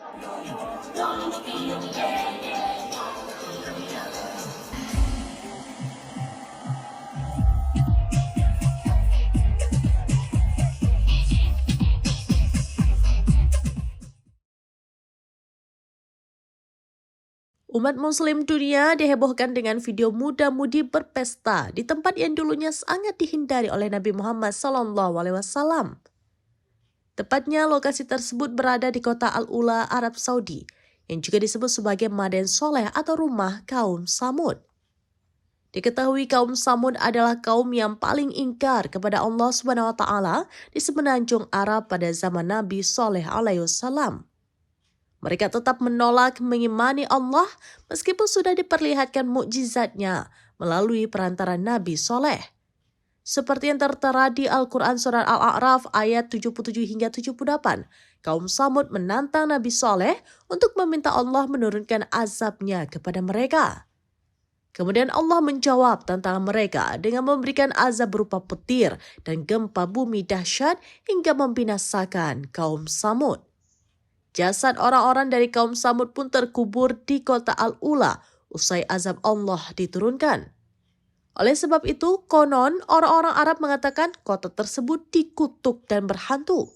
Umat muslim dunia dihebohkan dengan video muda-mudi berpesta di tempat yang dulunya sangat dihindari oleh Nabi Muhammad SAW. Tepatnya lokasi tersebut berada di kota Al-Ula, Arab Saudi, yang juga disebut sebagai Maden Soleh atau rumah kaum Samud. Diketahui kaum Samud adalah kaum yang paling ingkar kepada Allah SWT di semenanjung Arab pada zaman Nabi Soleh alaihissalam. Mereka tetap menolak mengimani Allah meskipun sudah diperlihatkan mukjizatnya melalui perantara Nabi Soleh. Seperti yang tertera di Al-Quran Surat Al-A'raf ayat 77 hingga 78, kaum Samud menantang Nabi Soleh untuk meminta Allah menurunkan azabnya kepada mereka. Kemudian Allah menjawab tantangan mereka dengan memberikan azab berupa petir dan gempa bumi dahsyat hingga membinasakan kaum Samud. Jasad orang-orang dari kaum Samud pun terkubur di kota Al-Ula usai azab Allah diturunkan. Oleh sebab itu, konon orang-orang Arab mengatakan kota tersebut dikutuk dan berhantu.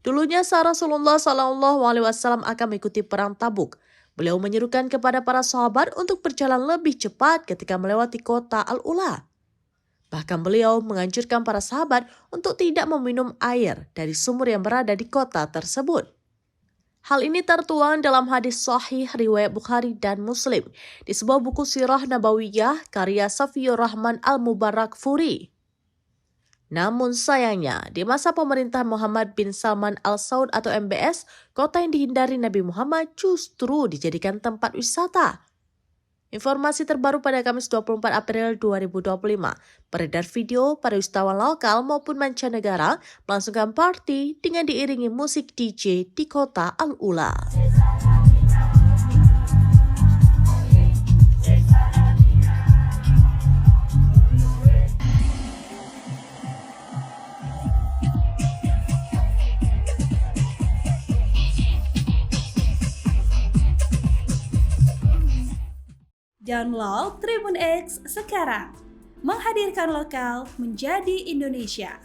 Dulunya saat Rasulullah SAW akan mengikuti perang Tabuk, beliau menyerukan kepada para sahabat untuk berjalan lebih cepat ketika melewati kota Al-Ula. Bahkan beliau menganjurkan para sahabat untuk tidak meminum air dari sumur yang berada di kota tersebut. Hal ini tertuang dalam hadis sahih riwayat Bukhari dan Muslim di sebuah buku Sirah Nabawiyah karya Safiyur Rahman Al-Mubarakfuri. Namun sayangnya, di masa pemerintahan Muhammad bin Salman Al-Saud atau MBS, kota yang dihindari Nabi Muhammad justru dijadikan tempat wisata. Informasi terbaru pada Kamis 24 April 2025, beredar video para wisatawan lokal maupun mancanegara melangsungkan party dengan diiringi musik DJ di kota Al-Ula. Download Tribun X sekarang, menghadirkan lokal menjadi Indonesia.